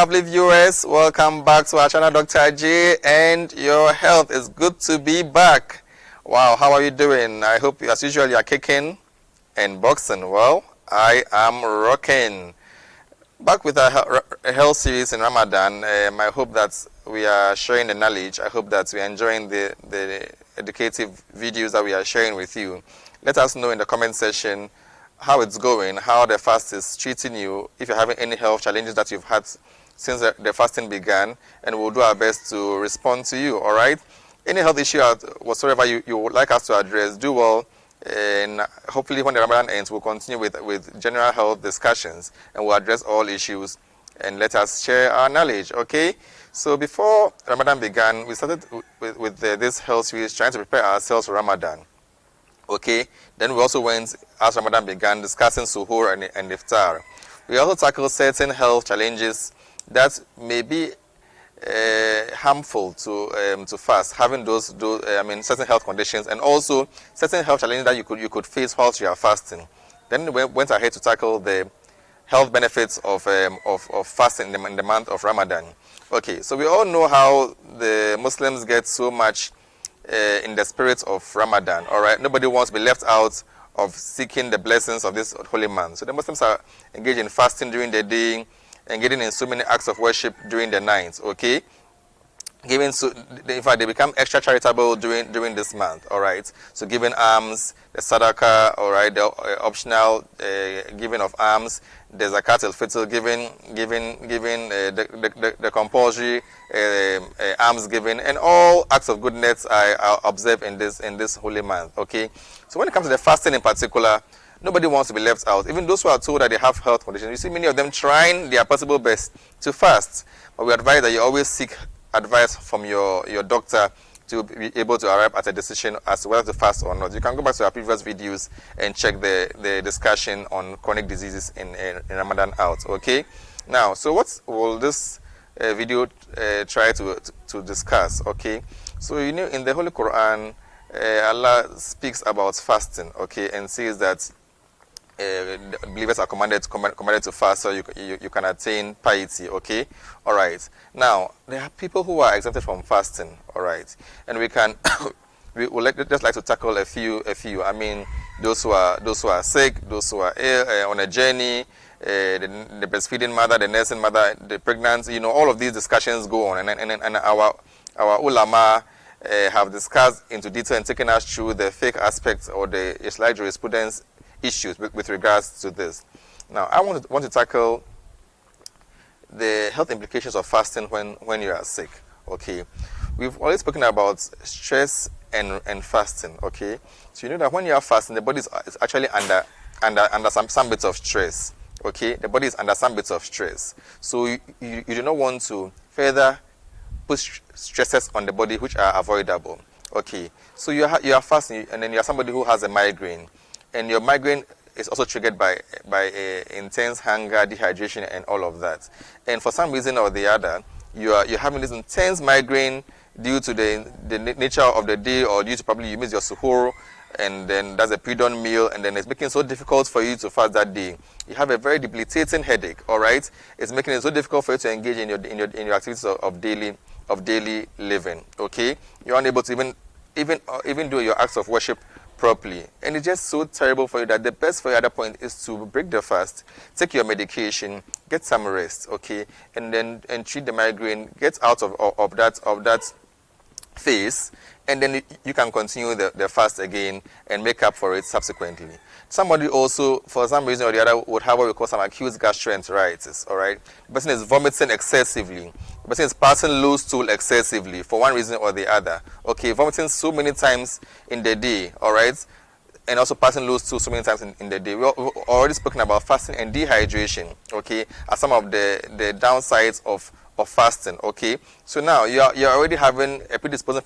lovely viewers, welcome back to our channel, Dr. J, and your health is good to be back. Wow, how are you doing? I hope, as usual, you are kicking and boxing. Well, I am rocking. Back with our health series in Ramadan. I hope that we are sharing the knowledge. I hope that we are enjoying the educative videos that we are sharing with you. Let us know in the comment section how it's going, how the fast is treating you, if you're having any health challenges that you've had since the fasting began, and we'll do our best to respond to you, all right? Any health issue whatsoever you would like us to address, do well, and hopefully when the Ramadan ends, we'll continue with general health discussions, and we'll address all issues, and let us share our knowledge, okay? So before Ramadan began, we started with this health series, trying to prepare ourselves for Ramadan. Okay, then we also went, as Ramadan began, discussing suhoor and iftar. We also tackled certain health challenges that may be harmful to fast, having certain health conditions, and also certain health challenges that you could face whilst you are fasting. Then we went ahead to tackle the health benefits of fasting in the month of Ramadan. Okay, so we all know how the Muslims get so much in the spirit of Ramadan, all right? Nobody wants to be left out of seeking the blessings of this holy month. So the Muslims are engaged in fasting during the day, engaging in so many acts of worship during the night, okay? In fact, they become extra charitable during this month, all right? So giving alms, the sadaqah, all right, the optional giving of alms, the zakat al-fitr, giving the compulsory alms giving, and all acts of goodness are observed in this holy month, okay? So when it comes to the fasting in particular, nobody wants to be left out. Even those who are told that they have health conditions, you see many of them trying their possible best to fast. But we advise that you always seek advice from your doctor to be able to arrive at a decision as to whether to fast or not. You can go back to our previous videos and check the discussion on chronic diseases in Ramadan out, okay? Now, so what will this video try to discuss, okay? So, you know, in the Holy Quran, Allah speaks about fasting, okay, and says that believers are commanded to fast so you can attain piety, okay? All right. Now, there are people who are exempted from fasting, all right? And we would just like to tackle a few. I mean, those who are sick, those who are ill, on a journey, the breastfeeding mother, the nursing mother, the pregnant, you know, all of these discussions go on. And our ulama have discussed into detail and taken us through the fake aspects or the Islamic jurisprudence issues with regards to this. Now, I want to tackle the health implications of fasting when you are sick, okay? We've already spoken about stress and fasting, okay? So you know that when you are fasting, the body is actually under some bits of stress, okay? The body is under some bits of stress. So you do not want to further put stresses on the body which are avoidable, okay? So you are fasting, and then you are somebody who has a migraine, and your migraine is also triggered by intense hunger, dehydration, and all of that. And for some reason or the other, you're having this intense migraine due to the nature of the day, or due to probably you miss your suhoor, and then that's a pre-dawn meal, and then it's making it so difficult for you to fast that day. You have a very debilitating headache, all right? It's making it so difficult for you to engage in your activities of daily living, okay? You're unable to even do your acts of worship properly, and it's just so terrible for you that the best for you at that point is to break the fast, take your medication, get some rest, okay, and treat the migraine, get out of that phase, and then you can continue the fast again and make up for it subsequently. Somebody also, for some reason or the other, would have what we call some acute gastroenteritis, all right? The person is vomiting excessively. The person is passing loose stool excessively for one reason or the other. Okay, vomiting so many times in the day, all right? And also passing loose stool so many times in the day. We've already spoken about fasting and dehydration, okay, as some of the downsides of fasting, okay? So now you're already having a predisposing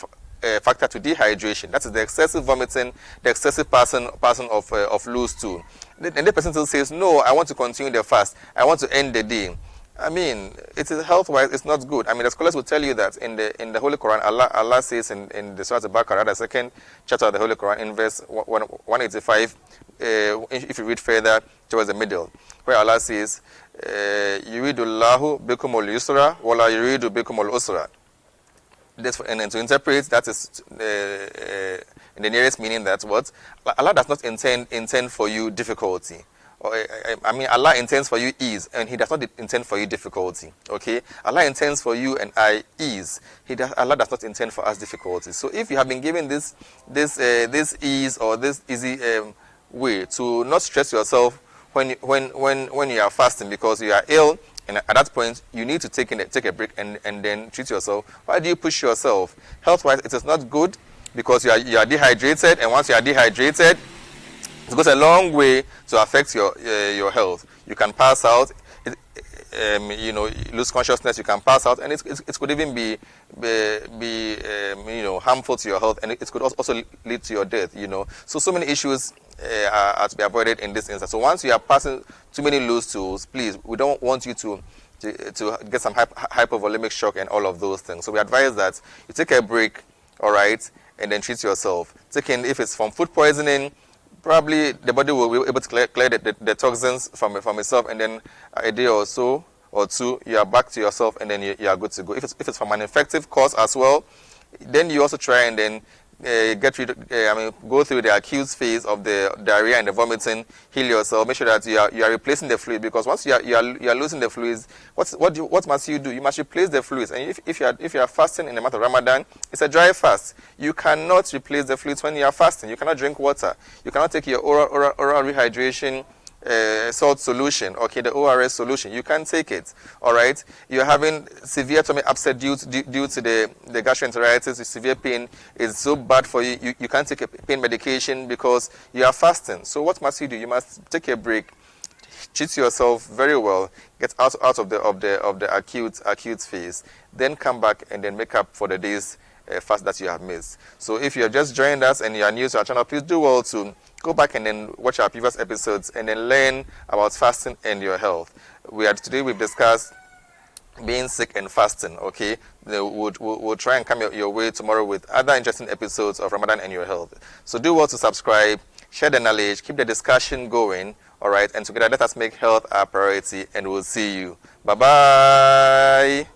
factor to dehydration. That is the excessive vomiting, the excessive passing of loose stool. And the person still says, no, I want to continue the fast. I want to end the day. I mean, it is health-wise, it's not good. I mean, the scholars will tell you that in the Holy Quran, Allah says in the Surah Al-Baqarah, the second chapter of the Holy Quran, in verse 185, if you read further towards the middle, where Allah says, Yuridullahu bikumul yusra wala yuridu bikumul usra. And to interpret, that is in the nearest meaning, that's what Allah does not intend for you difficulty. I mean, Allah intends for you ease, and He does not intend for you difficulty. Okay, Allah intends for you and I ease. Allah does not intend for us difficulty. So, if you have been given this ease or this easy way to not stress yourself when you are fasting because you are ill, and at that point you need to take a break and then treat yourself. Why do you push yourself? Health-wise, it is not good because you are dehydrated, and once you are dehydrated, it goes a long way to affect your health. You can pass out, lose consciousness. You can pass out, and it could even be harmful to your health, and it could also lead to your death. So many issues are to be avoided in this instance. So once you are passing too many loose stools, please, we don't want you to get some hypovolemic shock and all of those things. So we advise that you take a break, all right, and then treat yourself. If it's from food poisoning, probably the body will be able to clear the toxins from itself, and then a day or so or two, you are back to yourself, and then you are good to go. If it's from an infective cause as well, then you also try and then go through the acute phase of the diarrhea and the vomiting, heal yourself, make sure that you are replacing the fluid, because once you are losing the fluids, what must you do? You must replace the fluids. And if you are fasting in the month of Ramadan, it's a dry fast. You cannot replace the fluids when you are fasting. You cannot drink water. You cannot take your oral rehydration salt solution, okay, the ORS solution. You can't take it, all right? You're having severe stomach upset due to the gastroenteritis, severe pain is so bad for you. You can't take a pain medication because you are fasting. So what must you do? You must take a break, treat yourself very well, get out of the acute phase, then come back and then make up for the days fast that you have missed. So if you have just joined us and you are new to our channel, please do well to go back and then watch our previous episodes and then learn about fasting and your health. Today we've discussed being sick and fasting, okay? We'll try and come your way tomorrow with other interesting episodes of Ramadan and your health. So do well to subscribe, share the knowledge, keep the discussion going, all right? And together let us make health our priority, and we'll see you. Bye-bye.